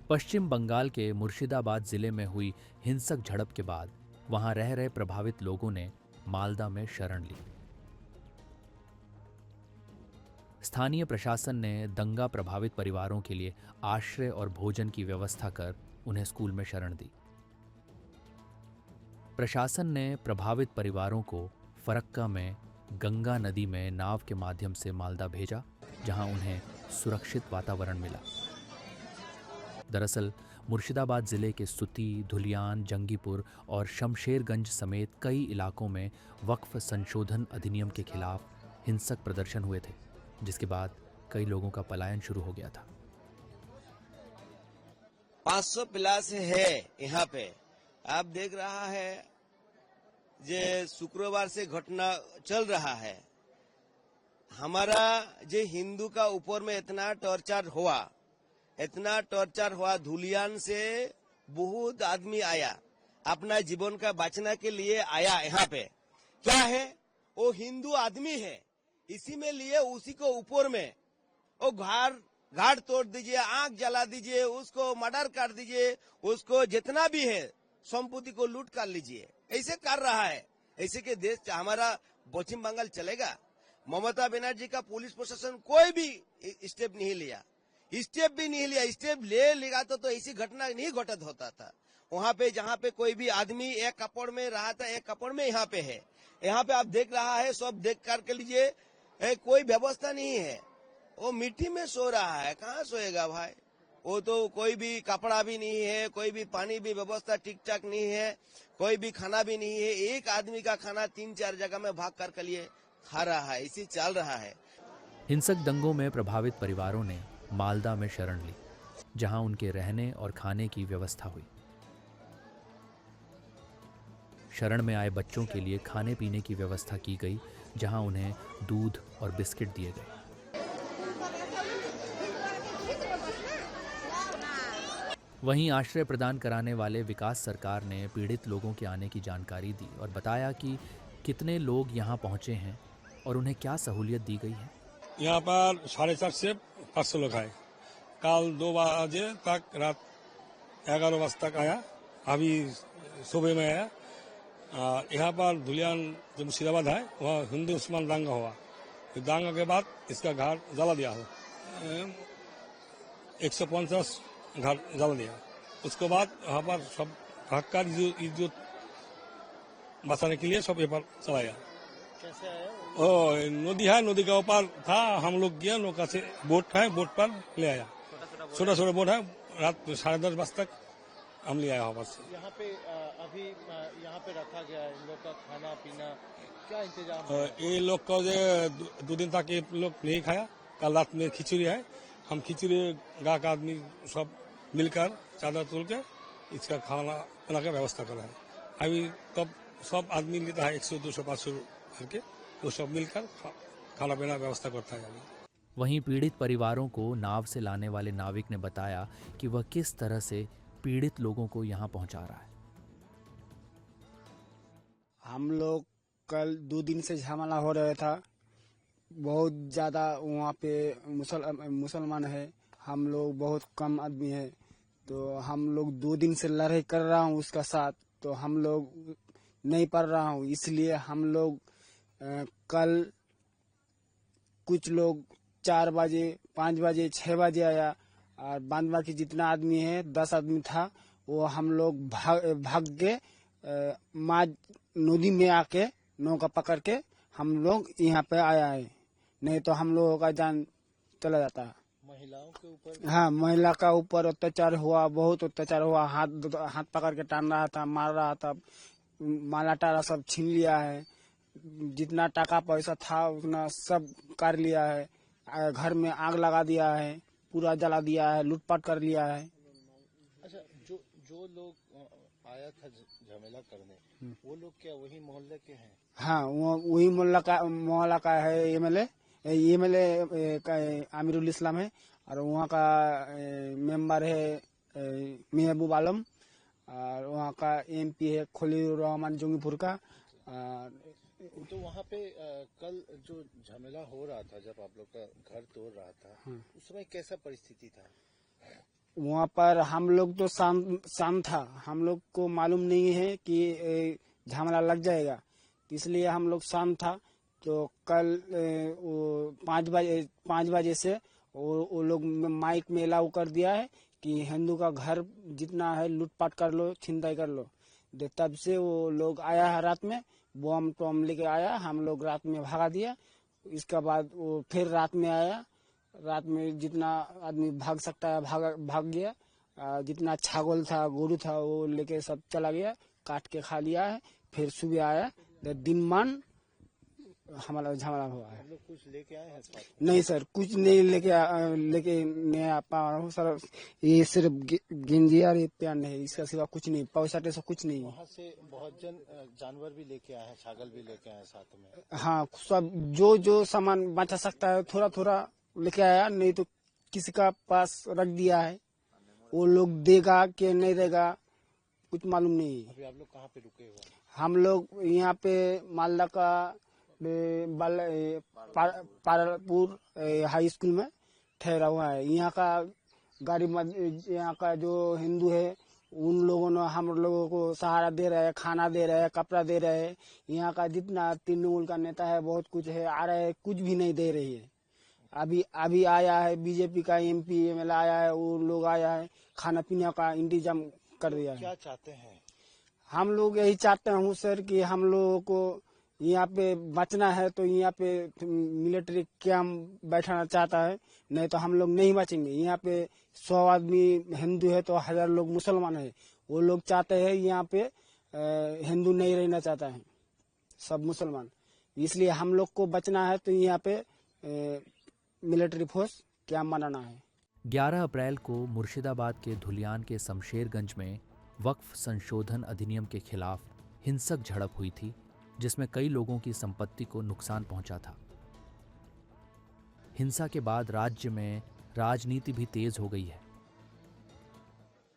पश्चिम बंगाल के मुर्शिदाबाद जिले में हुई हिंसक झड़प के बाद वहां रह रहे प्रभावित लोगों ने मालदा में शरण ली। स्थानीय प्रशासन ने दंगा प्रभावित परिवारों के लिए आश्रय और भोजन की व्यवस्था कर उन्हें स्कूल में शरण दी। प्रशासन ने प्रभावित परिवारों को फरक्का में गंगा नदी में नाव के माध्यम से मालदा भेजा, जहां उन्हें सुरक्षित वातावरण मिला। दरअसल मुर्शिदाबाद जिले के सुती, धुलियान, जंगीपुर और शमशेरगंज समेत कई इलाकों में वक्फ संशोधन अधिनियम के खिलाफ हिंसक प्रदर्शन हुए थे, जिसके बाद कई लोगों का पलायन शुरू हो गया था। 500 प्लस है यहाँ पे। आप देख रहा है जे शुक्रवार से घटना चल रहा है। हमारा जे हिंदू का ऊपर में इतना टॉर्चर हुआ, धुलियान से बहुत आदमी आया, अपना जीवन का बचने के लिए आया। यहाँ पे क्या है, वो हिंदू आदमी है, इसी में लिए उसी को ऊपर में वो घाट तोड़ दीजिए, आंख जला दीजिए, उसको मर्डर कर दीजिए, उसको जितना भी है संपत्ति को लूट कर लीजिए। ऐसे कर रहा है। ऐसे के देश हमारा पश्चिम बंगाल चलेगा? ममता बनर्जी का पुलिस प्रशासन कोई भी स्टेप नहीं लिया। स्टेप ले लेगा तो ऐसी घटना नहीं घटित होता था। वहाँ पे जहाँ पे कोई भी आदमी एक कपड़ में रहा था, एक कपड़ में यहाँ पे है। यहाँ पे आप देख रहा है, सब देख करके लीजिए, कोई व्यवस्था नहीं है। वो मिट्टी में सो रहा है, कहाँ सोएगा भाई? वो तो कोई भी कपड़ा भी नहीं है, कोई भी पानी भी व्यवस्था ठीक ठाक नहीं है, कोई भी खाना भी नहीं है। एक आदमी का खाना 3-4 जगह में भाग कर लिए खा रहा है, इसी चल रहा है। हिंसक दंगों में प्रभावित परिवारों ने मालदा में शरण ली, जहां उनके रहने और खाने की व्यवस्था हुई। शरण में आए बच्चों के लिए खाने पीने की व्यवस्था की गई, जहां उन्हें दूध और बिस्किट दिए गए। वहीं आश्रय प्रदान कराने वाले विकास सरकार ने पीड़ित लोगों के आने की जानकारी दी और बताया कि कितने लोग यहां पहुंचे हैं और उन्हें क्या सहूलियत दी गई है। यहाँ पर 450 से 500 लोग आए। कल 2 बजे तक, रात 11 बजे तक आया। अभी सुबह में आया। यहाँ पर धुलियान जो मुर्शिदाबाद है, वहाँ हिंदू मुसलमान दंगा हुआ। दंगा के बाद इसका घाट जला दिया हो, 150 घाट जला दिया। उसके बाद वहाँ पर सब हक्का इज्जत बचाने के लिए सब यहाँ पर चलाया। कैसे आया? नदी है, नदी के ऊपर था। हम लोग गया, नौका से बोट है, बोट पर ले आया। छोटा छोटा बोट है। रात 10:30 बजे तक हम ले आया वहाँ से। यहाँ पे अभी यहाँ पे रखा गया है। इन लोग का खाना पीना क्या इंतजाम है? ये लोग का जो 2 दिन तक ये लोग नहीं खाया। कल रात में खिचड़ी है। हम खिचड़ी गाँव का आदमी सब मिलकर चादर तोड़ के इसका खाना बना के व्यवस्था कर रहा है। अभी तब सब आदमी लेता है 100, 200, 500 करके, वो सब मिलकर खाना पीना व्यवस्था करता है अभी। वहीं पीड़ित परिवारों को नाव से लाने वाले नाविक ने बताया कि वह किस तरह से पीड़ित लोगों को यहां पहुंचा रहा है। हम लोग कल 2 दिन से झमेला हो रहा था। बहुत ज्यादा वहाँ पे मुसलमान है, हम लोग बहुत कम आदमी है। तो हम लोग 2 दिन से लड़ाई कर रहा हूँ उसका साथ, तो हम लोग नहीं पढ़ रहा हूँ। इसलिए हम लोग कल कुछ लोग 4 बजे, 5 बजे, 6 बजे आया, और बांध बाकी जितना आदमी है 10 आदमी था, वो हम लोग भाग के माँ नदी में आके नौका पकड़ के हम लोग यहाँ पे आया है। नहीं तो हम लोगों का जान चला जाता है। महिलाओं के ऊपर? हाँ, महिला का ऊपर अत्याचार हुआ, बहुत अत्याचार हुआ। हाथ पकड़ के टान रहा था, मार रहा था, माला टारा सब छीन लिया है। जितना टाका पैसा था उतना सब कर लिया है। घर में आग लगा दिया है, पूरा जला दिया है, लूटपाट कर लिया है। अच्छा, जो लोग आया था झमेला करने, वो लोग क्या वही मोहल्ले के हैं? हाँ, वो वही मोहल्ला का है। एमएलए आमिरुल इस्लाम है, और वहाँ का मेंबर है महबूब आलम, और वहाँ का एमपी है खलील रहमान जंगीपुर का। तो वहाँ पे कल जो झमेला हो रहा था, जब आप लोग का घर तोड़ रहा था, उस समय कैसा परिस्थिति था? वहाँ पर हम लोग तो शाम था, हम लोग को मालूम नहीं है कि झमेला लग जाएगा, इसलिए हम लोग शाम था। तो कल वो 5 बजे से वो लोग माइक में अलाउ कर दिया है कि हिंदू का घर जितना है लूटपाट कर लो, छिनताई कर लो। तब से वो लोग आया है रात में, बम टॉम लेके आया, हम लोग रात में भगा दिया। इसके बाद वो फिर रात में आया, रात में जितना आदमी भाग सकता है भाग गया। जितना छागल था, गोरू था, वो लेके सब चला गया, काट के खा लिया है। फिर सुबह आया तो दिन मान हमारा झगड़ा हुआ है। हम लोग कुछ लेके आए हैं साथ? नहीं सर, कुछ नहीं लेके नहीं आ पा रहा हूँ सर। ये सिर्फ गेंजी और पेन है, इसका सिवा कुछ नहीं, पैसा से कुछ नहीं। वहाँ से बहुत जानवर भी लेके आए हैं, छागल भी लेके आए हैं साथ में। हाँ, सब जो सामान बचा सकता है थोड़ा थोड़ा लेके आया, नहीं तो किसी का पास रख दिया है। वो लोग देगा कि नहीं देगा कुछ मालूम नहीं है। अभी आप लोग कहाँ पे रुके हुए हैं? हम लोग यहाँ पे मालदा का पारापुर हाई स्कूल में ठहरा हुआ है। यहाँ का यहाँ का जो हिंदू है उन लोगों ने हम लोगों को सहारा दे रहे हैं, खाना दे रहे हैं, कपड़ा दे रहे हैं। यहाँ का जितना तृणमूल का नेता है बहुत कुछ है, आ रहे हैं, कुछ भी नहीं दे रही है। अभी आया है बीजेपी का MP MLA आया है, वो लोग आया है, खाना पीने का इंतजाम कर दिया है। क्या चाहते हैं? हम लोग यही चाहते हूँ सर कि हम लोगों को यहाँ पे बचना है तो यहाँ पे मिलिट्री कैंप बैठाना चाहता है, नहीं तो हम लोग नहीं बचेंगे। यहाँ पे 100 आदमी हिंदू है तो 1000 लोग मुसलमान है। वो लोग चाहते हैं यहाँ पे हिंदू नहीं रहना चाहता है, सब मुसलमान। इसलिए हम लोग को बचना है तो यहाँ पे मिलिट्री फोर्स कैंप बनाना है। 11 अप्रैल को मुर्शिदाबाद के धुलियान के शमशेरगंज में वक्फ संशोधन अधिनियम के खिलाफ हिंसक झड़प हुई थी, जिसमें कई लोगों की संपत्ति को नुकसान पहुंचा था। हिंसा के बाद राज्य में राजनीति भी तेज हो गई है।